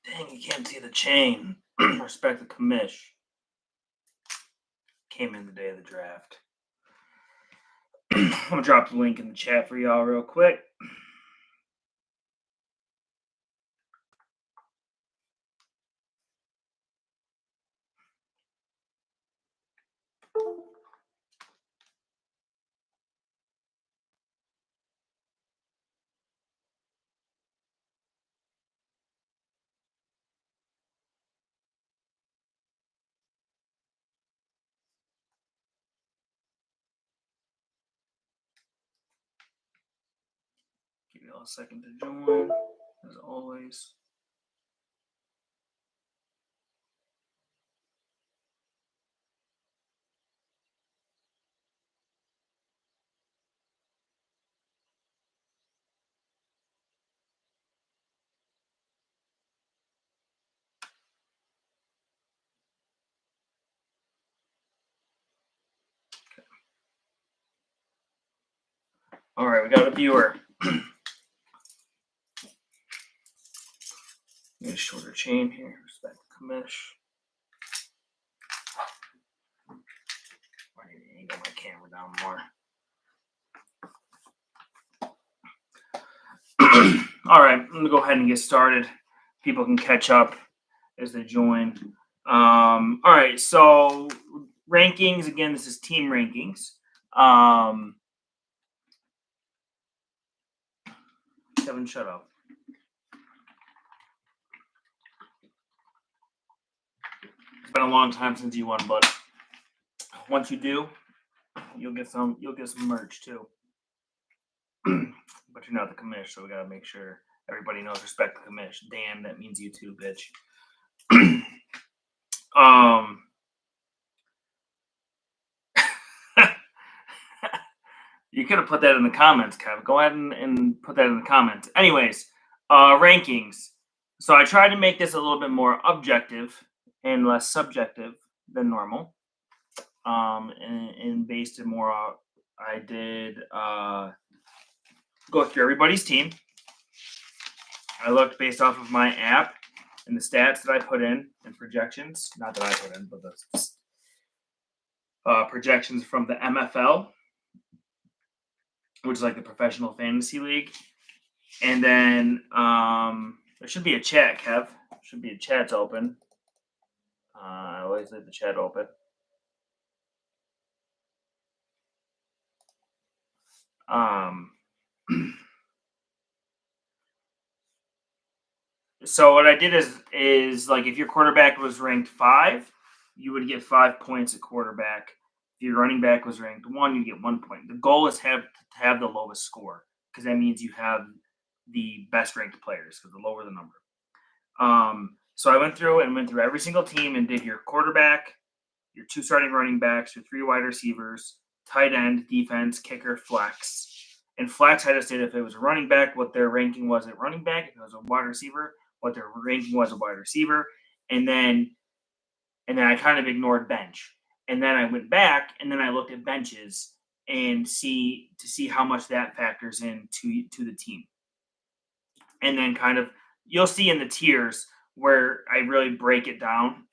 Dang, you can't see the chain. Respect the commish. Came in the day of the draft. I'm gonna drop the link in the chat for y'all real quick. Give y'all a second to join, as always. All right, we got a viewer. Get a shorter chain here. Respect the commish. I need to angle my camera down more. All right, I'm gonna go ahead and get started. People can catch up as they join. All right, so rankings again. This is team rankings. Kevin, shut up. It's been a long time since you won, but once you do, you'll get some merch too. But you're not the commish, so we gotta make sure everybody knows respect the commish. Damn, that means you too, bitch. You could have put that in the comments, Kev. Go ahead and put that in the comments. Anyways, rankings. So I tried to make this a little bit more objective and less subjective than normal. And based it more out, I did go through everybody's team. I looked based off of my app and the stats that I put in and projections. Not that I put in, but the projections from the MFL, which is like the Professional Fantasy League. And then there should be a chat, Kev. Should be a chat's open. I always leave the chat open. So what I did is like if your quarterback was ranked 5, you would get 5 points at quarterback. If your running back was ranked 1, you get 1 point. The goal is to have the lowest score because that means you have the best ranked players because the lower the number. So I went through every single team and did your quarterback, your 2 starting running backs, your 3 wide receivers, tight end, defense, kicker, flex. And flex, I just did if it was a running back, what their ranking was at running back. If it was a wide receiver, what their ranking was a wide receiver. And then I kind of ignored bench. And then I went back and then I looked at benches and see how much that factors in to the team. And then kind of you'll see in the tiers where I really break it down.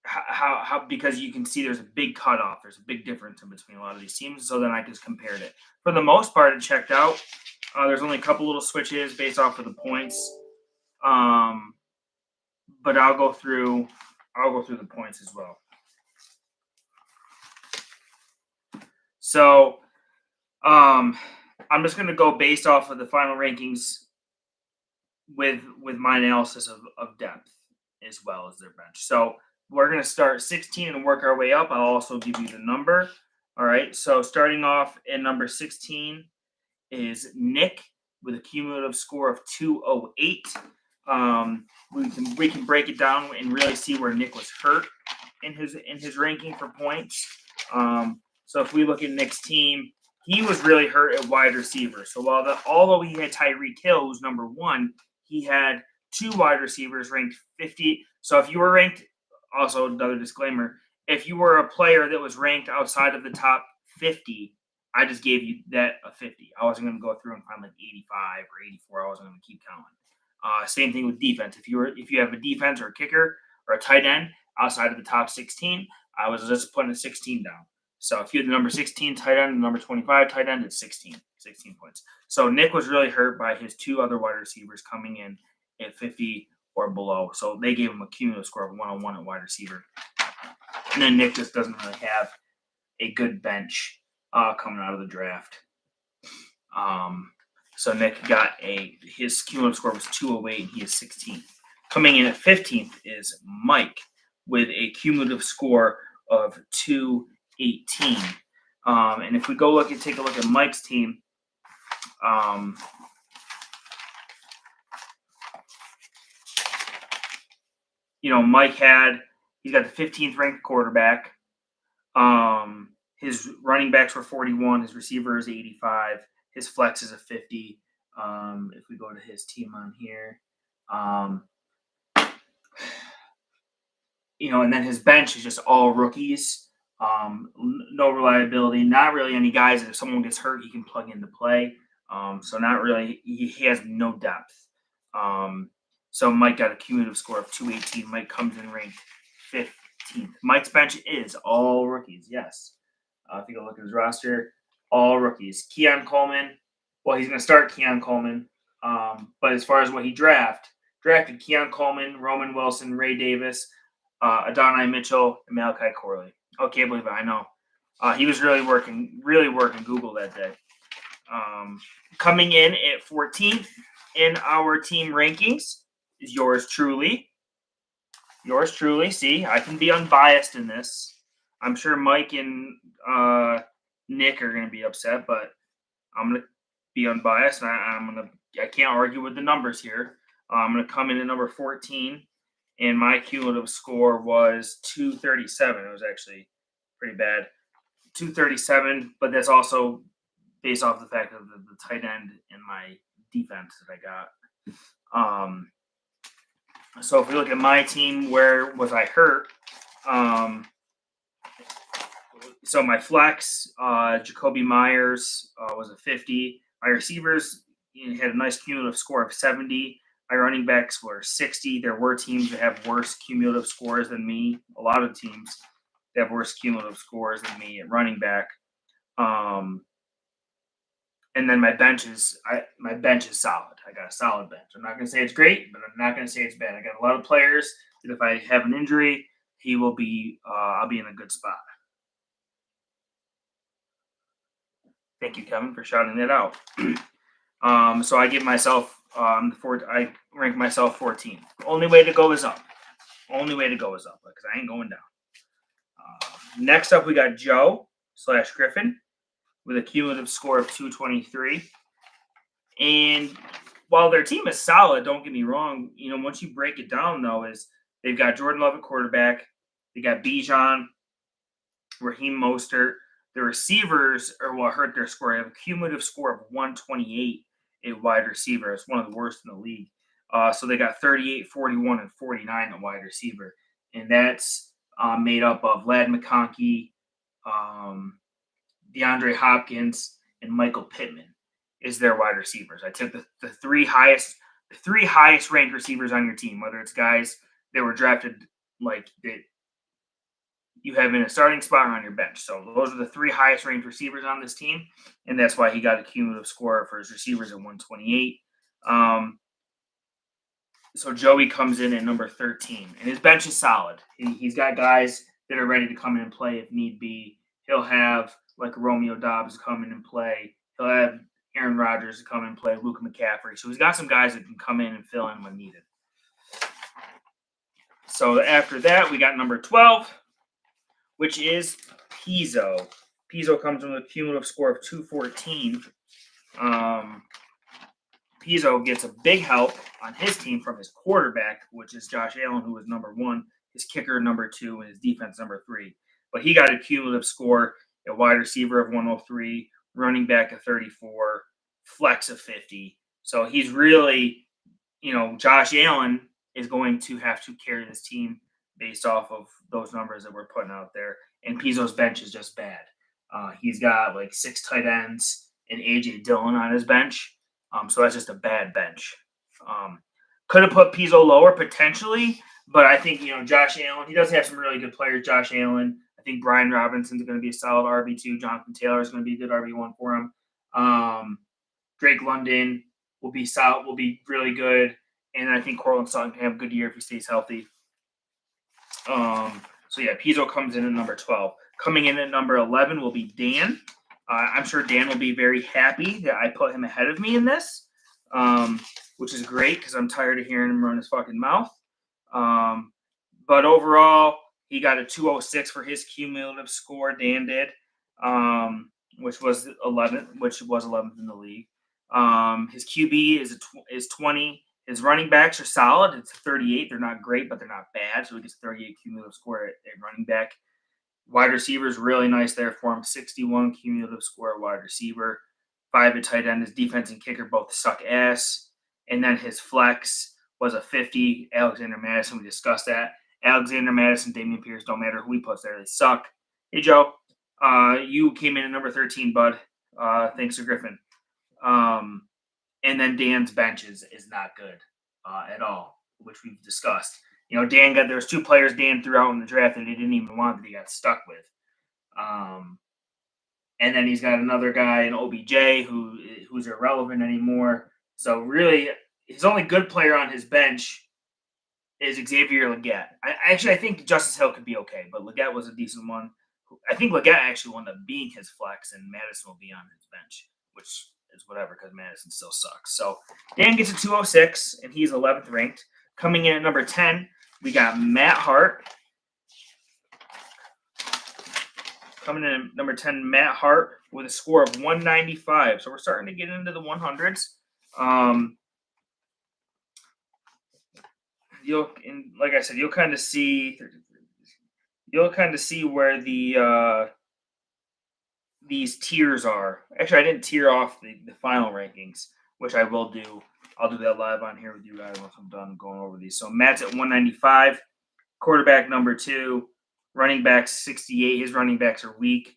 How because you can see there's a big cutoff, there's a big difference in between a lot of these teams. So then I just compared it. For the most part, it checked out. There's only a couple little switches based off of the points, but I'll go through the points as well. So I'm just going to go based off of the final rankings with my analysis of depth as well as their bench. So we're going to start 16 and work our way up. I'll also give you the number. All right. So starting off at number 16 is Nick with a cumulative score of 208. We can break it down and really see where Nick was hurt in his ranking for points. So if we look at Nick's team, he was really hurt at wide receiver. So although he had Tyreek Hill, who's number 1, he had 2 wide receivers ranked 50. So if you were ranked, also another disclaimer, if you were a player that was ranked outside of the top 50, I just gave you that a 50. I wasn't going to go through and find like 85 or 84. I wasn't going to keep counting. Same thing with defense. If you have a defense or a kicker or a tight end outside of the top 16, I was just putting a 16 down. So if you had the number 16 tight end and the number 25 tight end, it's 16 points. So Nick was really hurt by his two other wide receivers coming in at 50 or below. So they gave him a cumulative score of 101 at wide receiver. And then Nick just doesn't really have a good bench coming out of the draft. So Nick got his cumulative score was 208 and he is 16th. Coming in at 15th is Mike with a cumulative score of 218. And if we take a look at Mike's team, Mike he's got the 15th ranked quarterback. His running backs were 41. His receiver is 85. His flex is a 50. If we go to his team on here, and then his bench is just all rookies. No reliability, not really any guys that if someone gets hurt, he can plug into play. So not really, he has no depth. So Mike got a cumulative score of 218. Mike comes in ranked 15th. Mike's bench is all rookies, yes. If you go look at his roster, all rookies. Keon Coleman, well, he's going to start Keon Coleman. But as far as what he drafted Keon Coleman, Roman Wilson, Ray Davis, Adonai Mitchell, and Malachi Corley. Oh, can't believe it. I know. He was really working Google that day. Coming in at 14th in our team rankings is yours truly. See, I can be unbiased in this. I'm sure Mike and Nick are going to be upset, but I'm going to be unbiased. I can't argue with the numbers here. I'm going to come in at number 14, and my cumulative score was 237. It was actually pretty bad. 237, but that's also based off the fact of the tight end in my defense that I got. So if we look at my team, where was I hurt? So my flex, Jacoby Myers was a 50. My receivers had a nice cumulative score of 70. My running backs were 60. There were teams that have worse cumulative scores than me. A lot of teams that have worse cumulative scores than me at running back. And then my bench is solid. I got a solid bench. I'm not going to say it's great, but I'm not going to say it's bad. I got a lot of players that if I have an injury, I'll be in a good spot. Thank you, Kevin, for shouting that out. So I give myself I rank myself 14th. Only way to go is up. Because I ain't going down. Next up, we got Joe / Griffin with a cumulative score of 223. And while their team is solid, don't get me wrong, once you break it down, though, is they've got Jordan Love at quarterback. They got Bijan, Raheem Mostert. The receivers are what hurt their score. They have a cumulative score of 128 at wide receiver. It's one of the worst in the league. So they got 38, 41, and 49 at wide receiver. And that's made up of Ladd McConkey, DeAndre Hopkins, and Michael Pittman is their wide receivers. I took the three highest ranked receivers on your team, whether it's guys that were drafted like that you have in a starting spot or on your bench. So those are the three highest ranked receivers on this team, and that's why he got a cumulative score for his receivers at 128. So Joey comes in at number 13, and his bench is solid. He's got guys that are ready to come in and play if need be. He'll have like Romeo Doubs come in and play. He'll have Aaron Rodgers come in and play, Luke McCaffrey. So he's got some guys that can come in and fill in when needed. So after that, we got number 12, which is Pizzo. Pizzo comes in with a cumulative score of 214. Pizzo gets a big help on his team from his quarterback, which is Josh Allen, who was number 1, his kicker number 2, and his defense number 3. But he got a cumulative score at wide receiver of 103, running back of 34, flex of 50. So he's really, Josh Allen is going to have to carry this team based off of those numbers that we're putting out there. And Pizzo's bench is just bad. He's got like 6 tight ends and AJ Dillon on his bench. So that's just a bad bench. Could have put Pizzo lower potentially, but I think Josh Allen. He does have some really good players. Josh Allen. I think Brian Robinson's going to be a solid RB2. Jonathan Taylor is going to be a good RB1 for him. Drake London will be solid. Will be really good, and I think Courtland Sutton can have a good year if he stays healthy. So yeah, Pizzo comes in at number 12. Coming in at number 11 will be Dan. I'm sure Dan will be very happy that I put him ahead of me in this, which is great because I'm tired of hearing him run his fucking mouth. But overall, he got a 206 for his cumulative score. Dan did, which was 11th in the league. His QB is 20. His running backs are solid. It's 38. They're not great, but they're not bad. So he gets a 38 cumulative score at running back. Wide receiver is really nice there for him. 61 cumulative score at wide receiver. 5 at tight end. His defense and kicker both suck ass. And then his flex was a 50. Alexander Madison, we discussed that. Alexander Madison, Dameon Pierce, don't matter who he puts there. They suck. Hey, Joe. You came in at number 13, bud. Thanks to Griffin. And then Dan's bench is not good at all, which we've discussed. There's 2 players Dan threw out in the draft that he didn't even want that he got stuck with. And then he's got another guy in OBJ who's irrelevant anymore. So really, his only good player on his bench is Xavier Legette. I think Justice Hill could be okay, but Legette was a decent one. I think Legette actually wound up being his flex, and Madison will be on his bench, which is whatever because Madison still sucks. So Dan gets a 206, and he's 11th ranked. Coming in at number 10, we got Matt Hart. Coming in at number 10, Matt Hart with a score of 195. So we're starting to get into the 100s. Like I said, you'll kind of see where the these tiers are. Actually, I didn't tier off the final rankings, which I will do. I'll do that live on here with you guys once I'm done going over these. So Matt's at 195, quarterback number 2, running backs 68. His running backs are weak.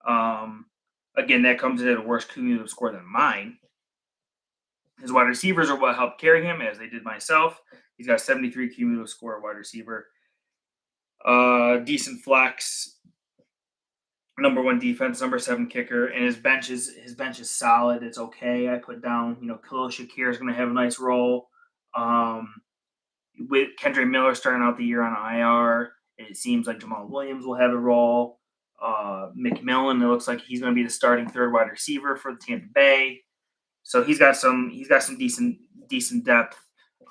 Again, that comes in at a worse cumulative score than mine. His wide receivers are what helped carry him, as they did myself. He's got 73 cumulative score at wide receiver. Decent flex. Number 1 defense, number 7 kicker, and his bench is solid. It's okay. I put down, Khalil Shakir is going to have a nice role. With Kendre Miller starting out the year on IR, it seems like Jamal Williams will have a role. McMillan, it looks like he's going to be the starting 3rd wide receiver for the Tampa Bay. So he's got some decent depth,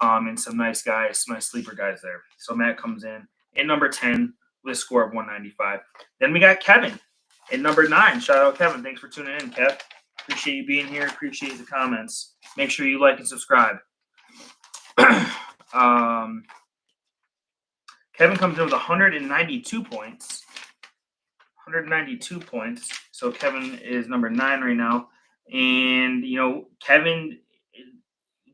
and some nice guys, some nice sleeper guys there. So Matt comes in at number 10 with a score of 195. Then we got Kevin at number 9. Shout out Kevin. Thanks for tuning in, Kev. Appreciate you being here. Appreciate the comments. Make sure you like and subscribe. Kevin comes in with 192 points. 192 points. So Kevin is number 9 right now. And, Kevin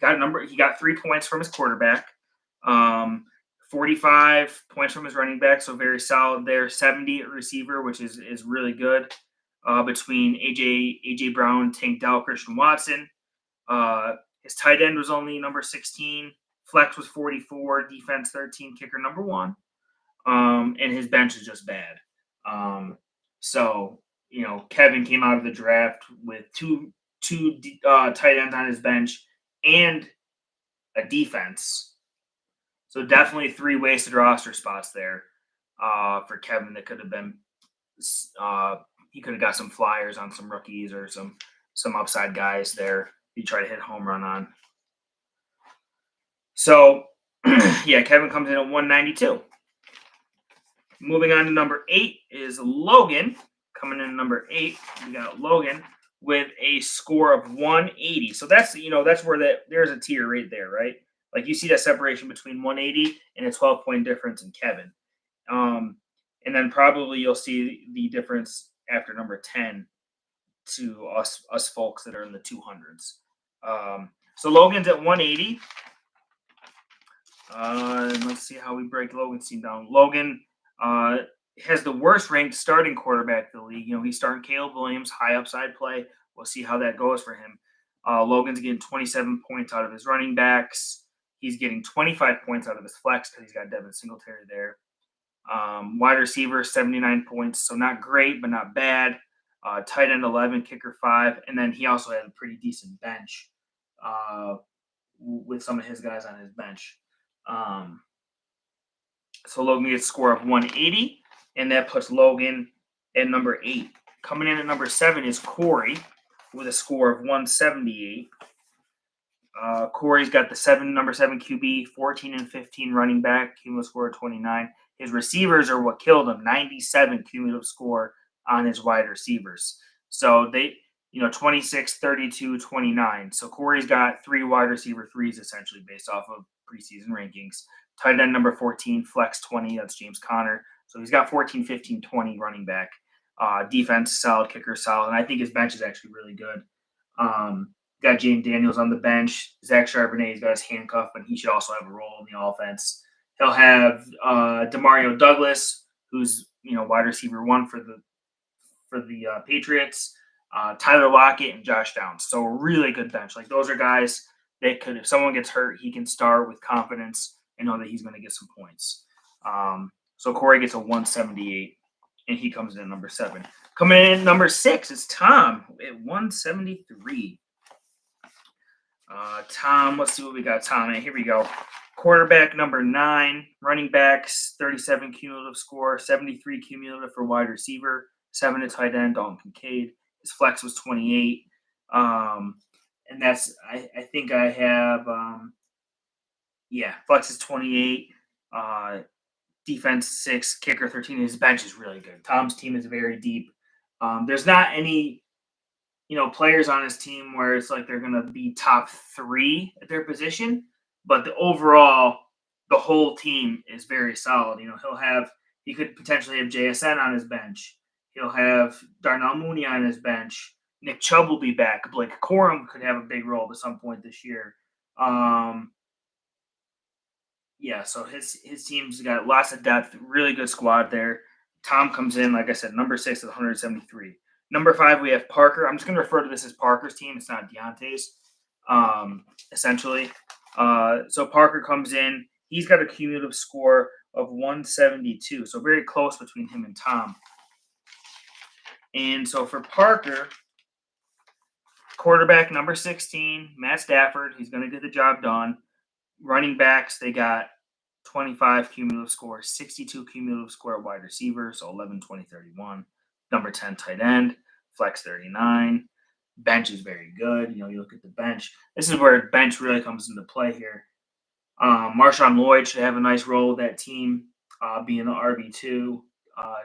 he got 3 points from his quarterback. 45 points from his running back, so very solid there. 70 at receiver, which is really good. Between AJ Brown, Tank Dell, Christian Watson. His tight end was only number 16. Flex was 44. Defense 13. Kicker number 1. And his bench is just bad. So Kevin came out of the draft with two tight ends on his bench and a defense. So definitely 3 wasted roster spots there for Kevin. That could have been he could have got some flyers on some rookies or some upside guys there he tried to hit a home run on. So yeah, Kevin comes in at 192. Moving on to number 8 is Logan. Coming in at number 8, we got Logan with a score of 180. So that's where there's a tier right there, right? Like you see that separation between 180 and a 12-point difference in Kevin. And then probably you'll see the difference after number 10 to us folks that are in the 200s. So Logan's at 180. And let's see how we break Logan's team down. Logan, has the worst ranked starting quarterback in the league. He's starting Caleb Williams, high upside play. We'll see how that goes for him. Logan's getting 27 points out of his running backs. He's getting 25 points out of his flex because he's got Devin Singletary there. Wide receiver, 79 points. So not great, but not bad. Tight end, 11, kicker, 5. And then he also had a pretty decent bench with some of his guys on his bench. So Logan gets a score of 180, and that puts Logan at number 8. Coming in at number 7 is Corey with a score of 178. Corey's got the number 7 QB, 14 and 15 running back, cumulative score of 29. His receivers are what killed him, 97 cumulative score on his wide receivers. So they, 26, 32, 29. So Corey's got 3 wide receiver threes essentially based off of preseason rankings. Tight end number 14, flex 20, that's James Conner. So he's got 14, 15, 20 running back. Defense, solid, kicker, solid. And I think his bench is actually really good. Got Jaden Daniels on the bench. Zach Charbonnet's got his handcuff, but he should also have a role in the offense. He'll have Demario Douglas, who's wide receiver 1 for the Patriots. Tyler Lockett and Josh Downs. So a really good bench. Like those are guys that could, if someone gets hurt, he can start with confidence and know that he's going to get some points. So Corey gets a 178, and he comes in at number 7. Coming in at number 6 is Tom at 173. Tom, let's see what we got. Tom, here we go. Quarterback number 9, running backs 37 cumulative score, 73 cumulative for wide receiver, 7 to tight end, Dalton Kincaid. His flex was 28. And that's, I think I have, flex is 28, defense 6, kicker 13. His bench is really good. Tom's team is very deep. There's not any, players on his team where it's like they're going to be top 3 at their position, but the whole team is very solid. He could potentially have JSN on his bench. He'll have Darnell Mooney on his bench. Nick Chubb will be back. Blake Corum could have a big role at some point this year. So his team's got lots of depth, really good squad there. Tom comes in, like I said, number 6 at 173. Number 5, we have Parker. I'm just going to refer to this as Parker's team. It's not Deontay's, essentially. So Parker comes in. He's got a cumulative score of 172, so very close between him and Tom. And so for Parker, quarterback number 16, Matt Stafford. He's going to get the job done. Running backs, they got 25 cumulative score, 62 cumulative score wide receiver, so 11, 20, 31. Number 10, tight end, flex 39. Bench is very good. You look at the bench. This is where bench really comes into play here. Marshawn Lloyd should have a nice role with that team, being the RB2.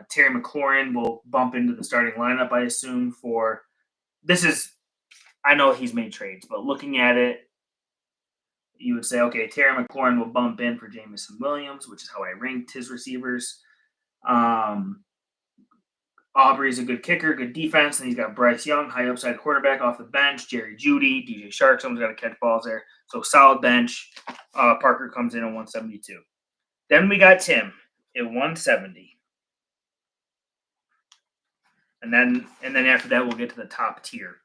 Terry McLaurin will bump into the starting lineup, I assume, I know he's made trades, but looking at it, you would say, okay, Terry McLaurin will bump in for Jameson Williams, which is how I ranked his receivers. Aubrey's a good kicker, good defense, and he's got Bryce Young, high upside quarterback off the bench, Jerry Jeudy, DJ Shark, someone's got to catch balls there. So solid bench. Parker comes in at 172. Then we got Tim at 170. And then after that, we'll get to the top tier.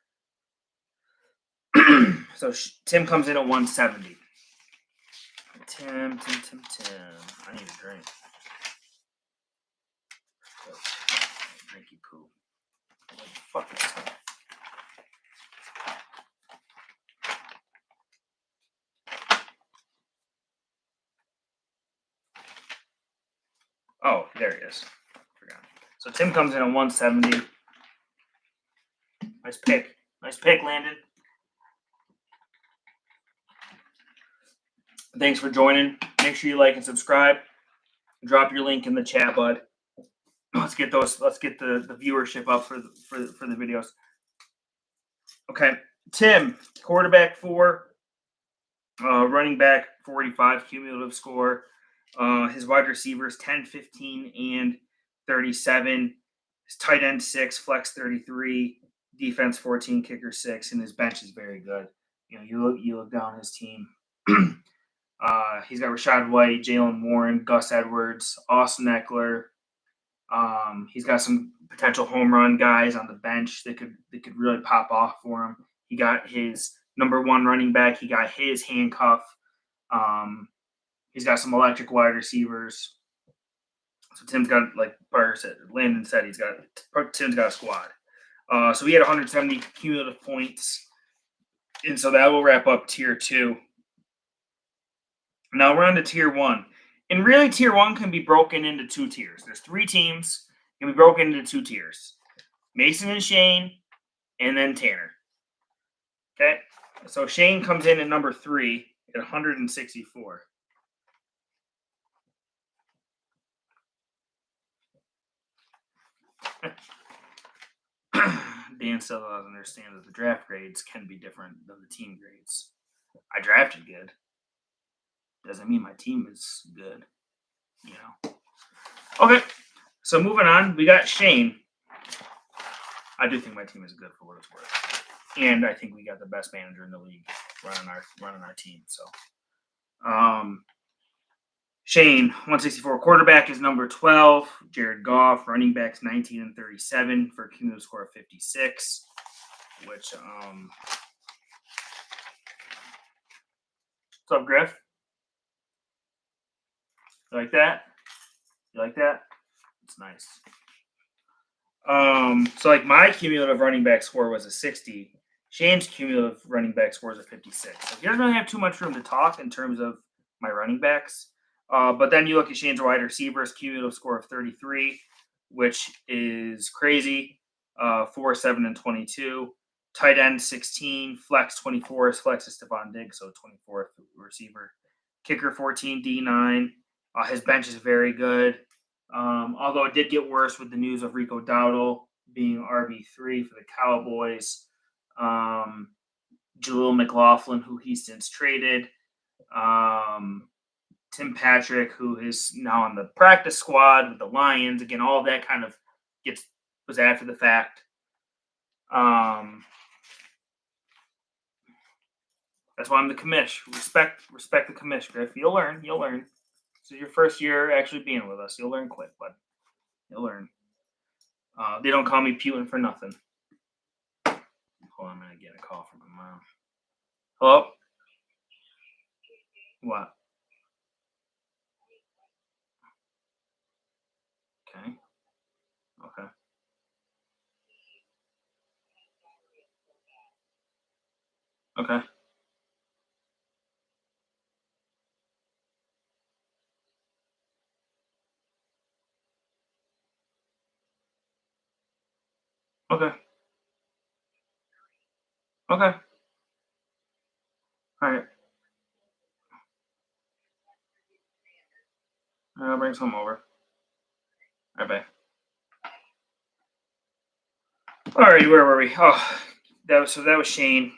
So Tim comes in at 170. Tim. I need a drink. Drinky poo. What the fuck is that? Oh, there he is. Forgot. So Tim comes in at 170. Nice pick, Landon. Thanks for joining. Make sure you like and subscribe. Drop your link in the chat, bud. Let's get the viewership up for the videos. Okay, Tim, quarterback 4, running back 45 cumulative score. His wide receivers 10, 15, and 37. His tight end 6, flex 33, defense 14, kicker 6, and his bench is very good. You look down his team. He's got Rachaad White, Jaylen Warren, Gus Edwards, Austin Eckler, He's got some potential home run guys on the bench that could really pop off for him. He got his number one running back. He got his handcuff. He's got some electric wide receivers. So Tim's got, like Parker said, Landon said, Tim's got a squad. So he had 170 cumulative points, and so that will wrap up tier 2. Now we're on to tier 1. And really, tier 1 can be broken into 2 tiers. There's 3 teams, can be broken into 2 tiers. Mason and Shane, and then Tanner. Okay? So Shane comes in at number 3 at 164. Dan still doesn't understand that the draft grades can be different than the team grades. I drafted good. Doesn't mean my team is good. You know. Okay. So moving on, we got Shane. I do think my team is good for what it's worth. And I think we got the best manager in the league running our team. So Shane, 164. Quarterback is number 12. Jared Goff. Running backs 19 and 37 for a cumulative score of 56. Which, what's up, Griff? You like that? You like that? It's nice. So like my cumulative running back score was a 60. Shane's cumulative running back score is a 56. So he doesn't really have too much room to talk in terms of my running backs. But then you look at Shane's wide receivers, cumulative score of 33, which is crazy. 4, 7, and 22. Tight end 16, flex 24. His flex is Stephon Diggs, so 24th receiver. Kicker 14, D9. His bench is very good. Although it did get worse with the news of Rico Dowdle being RB3 for the Cowboys. Jaleel McLaughlin, who he's since traded. Tim Patrick, who is now on the practice squad with the Lions. Again, all of that kind of was after the fact. That's why I'm the commish. Respect the commish, Griff. You'll learn. This is your first year actually being with us. You'll learn quick, bud. You'll learn. They don't call me Putin for nothing. Hold on, I'm gonna get a call from my mom. Hello? What? Okay. Okay. Okay. Okay. All right. I'll bring some over. All right, bye. All right, where were we? Oh, that was Shane.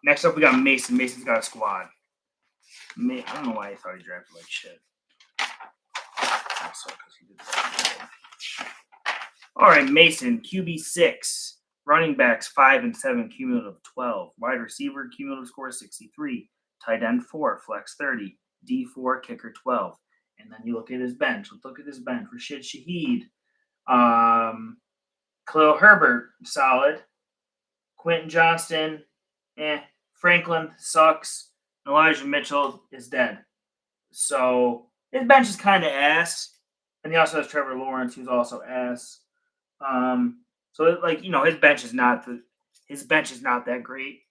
Next up we got Mason. Mason's got a squad. I don't know why I thought he drafted like shit. Also, because he did that. All right, Mason, QB 6, running backs 5 and 7, cumulative 12, wide receiver cumulative score 63, tight end 4, flex 30, D4, kicker 12. And then you look at his bench. Let's look at his bench. Rashid Shaheed, Khalil Herbert, solid. Quentin Johnston, Franklin sucks. Elijah Mitchell is dead. So his bench is kind of ass. And he also has Trevor Lawrence, who's also ass. So like, his bench is not that great.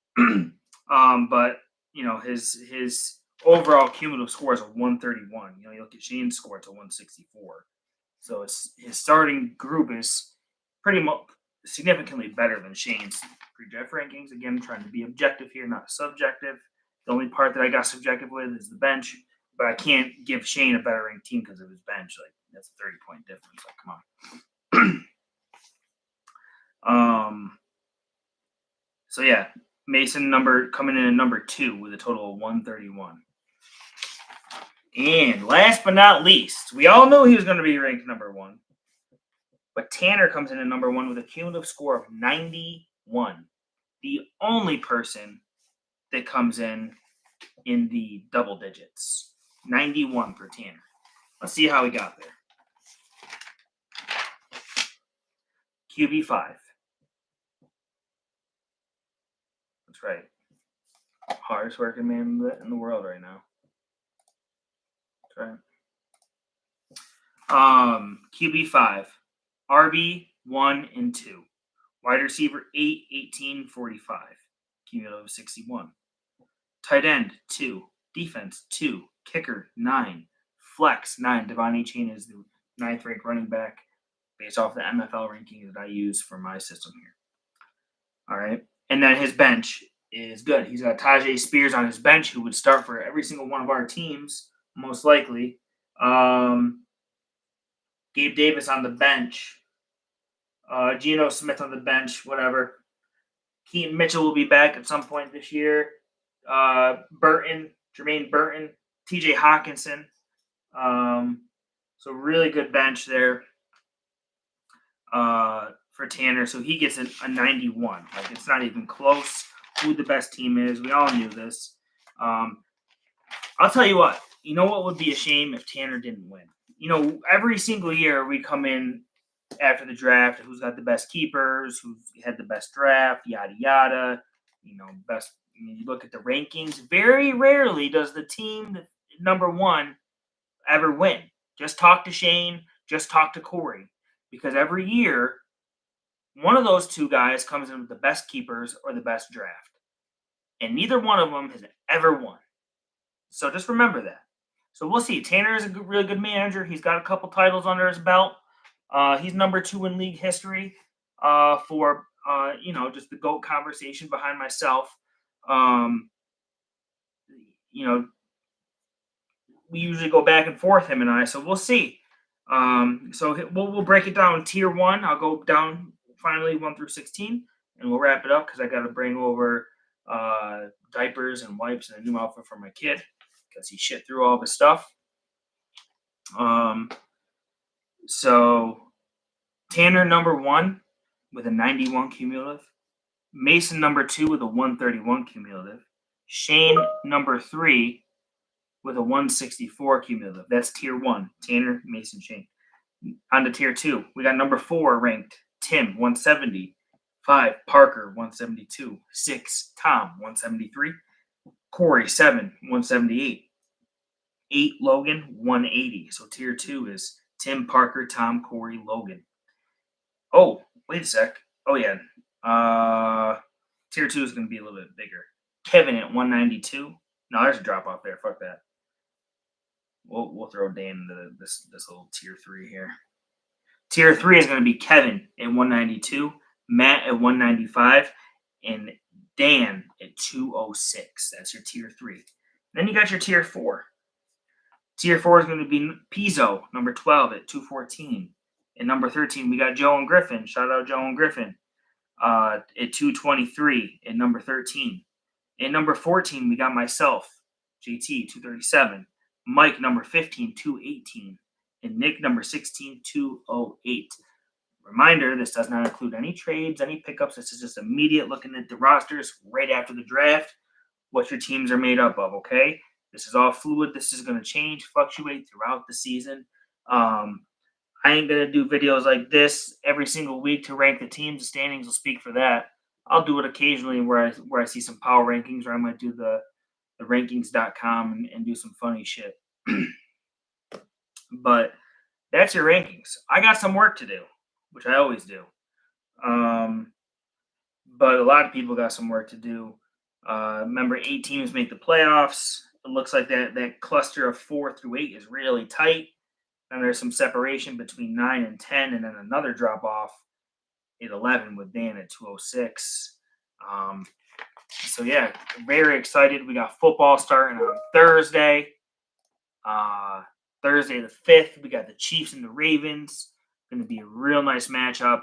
But his overall cumulative score is a 131. You look at Shane's score, it's a 164. So his starting group is pretty much significantly better than Shane's pre-draft rankings. Again, trying to be objective here, not subjective. The only part that I got subjective with is the bench, but I can't give Shane a better ranked team because of his bench. Like, that's a 30-point difference. Like, come on. So yeah, Mason coming in at number 2 with a total of 131. And last but not least, we all knew he was going to be ranked number 1. But Tanner comes in at number 1 with a cumulative score of 91. The only person that comes in the double digits. 91 for Tanner. Let's see how he got there. QB5. That's right. Hardest working man in the world right now. That's right. QB5. RB 1 and 2. Wide receiver 8, 18, 45. Cumulative 61. Tight end 2. Defense 2. Kicker 9. Flex 9. Devon Achane is the 9th ranked running back based off the MFL rankings that I use for my system here. All right. And then his bench is good. He's got Tyjae Spears on his bench, who would start for every single one of our teams, most likely. Gabe Davis on the bench. Geno Smith on the bench, whatever. Keaton Mitchell will be back at some point this year. Jermaine Burton, TJ Hawkinson. So really good bench there for Tanner. So he gets a 91. Like, it's not even close who the best team is. We all knew this. I'll tell you what. You know what would be a shame if Tanner didn't win? You know, every single year we come in after the draft, who's got the best keepers, who's had the best draft, yada yada. You know, best. You look at the rankings. Very rarely does the team number one ever win. Just talk to Shane. Just talk to Corey, because every year one of those two guys comes in with the best keepers or the best draft, and neither one of them has ever won. So just remember that. So we'll see. Tanner is a really good manager. He's got a couple titles under his belt. He's number 2 in league history for just the GOAT conversation behind myself. We usually go back and forth, him and I. So we'll see. So we'll break it down. Tier 1, I'll go down finally 1 through 16, and we'll wrap it up because I got to bring over diapers and wipes and a new outfit for my kid because he shit through all of his stuff. So Tanner number 1 with a 91 cumulative. Mason number 2 with a 131 cumulative. Shane number 3 with a 164 cumulative. That's tier 1. Tanner, Mason, Shane. On to tier 2. We got number 4 ranked. Tim, 170. 5, Parker, 172. 6, Tom, 173. Corey, 7, 178. 8, Logan, 180. So tier 2 is Tim, Parker, Tom, Corey, Logan. Oh, wait a sec. Oh, yeah. Tier 2 is going to be a little bit bigger. Kevin at 192. No, there's a drop off there. Fuck that. We'll throw Dan into this little tier 3 here. Tier 3 is going to be Kevin at 192, Matt at 195, and Dan at 206. That's your tier 3. Then you got your tier 4. Tier 4 is going to be Pizzo, number 12 at 214. And number 13, we got Joe and Griffin. Shout out Joe and Griffin at 223 at number 13. And number 14, we got myself, JT, 237. Mike, number 15, 218. And Nick, number 16, 208. Reminder, this does not include any trades, any pickups. This is just immediate looking at the rosters right after the draft, what your teams are made up of, okay? This is all fluid. This is going to change, fluctuate throughout the season. I ain't going to do videos like this every single week to rank the teams. The standings will speak for that. I'll do it occasionally where I see some power rankings, or I might do the rankings.com and do some funny shit. But that's your rankings. I got some work to do, which I always do. But a lot of people got some work to do. Remember, 8 teams make the playoffs. It looks like that cluster of 4 through 8 is really tight. And there's some separation between 9 and 10, and then another drop off at 11 with Dan at 206. So yeah, very excited. We got football starting on Thursday. Thursday the 5th, we got the Chiefs and the Ravens. Going to be a real nice matchup.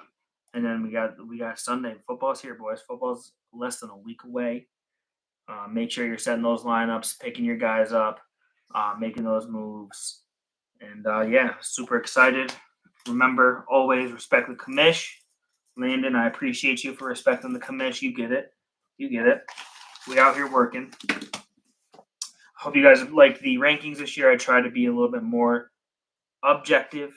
And then we got Sunday. Football's here, boys. Football's less than a week away. Make sure you're setting those lineups, picking your guys up, making those moves. And yeah, super excited. Remember, always respect the commish. Landon, I appreciate you for respecting the commish. You get it. We out here working. Hope you guys like the rankings this year. I try to be a little bit more objective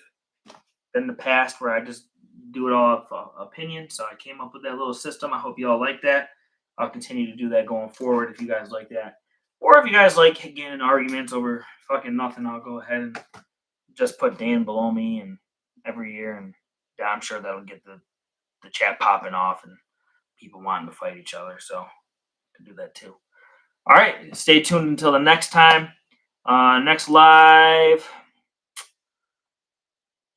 than the past where I just do it all off opinion. So I came up with that little system. I hope you all like that. I'll continue to do that going forward if you guys like that. Or if you guys like getting in arguments over fucking nothing, I'll go ahead and just put Dan below me and every year, and yeah, I'm sure that'll get the chat popping off and people wanting to fight each other. So I can do that too. All right, stay tuned until the next time. Next live,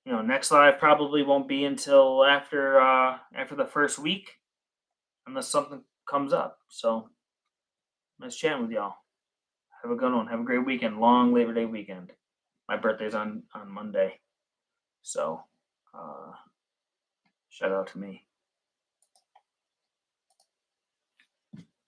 next live probably won't be until after the first week, unless something comes up. So nice chatting with y'all. Have a good one. Have a great weekend. Long Labor Day weekend. My birthday's on Monday, so shout out to me.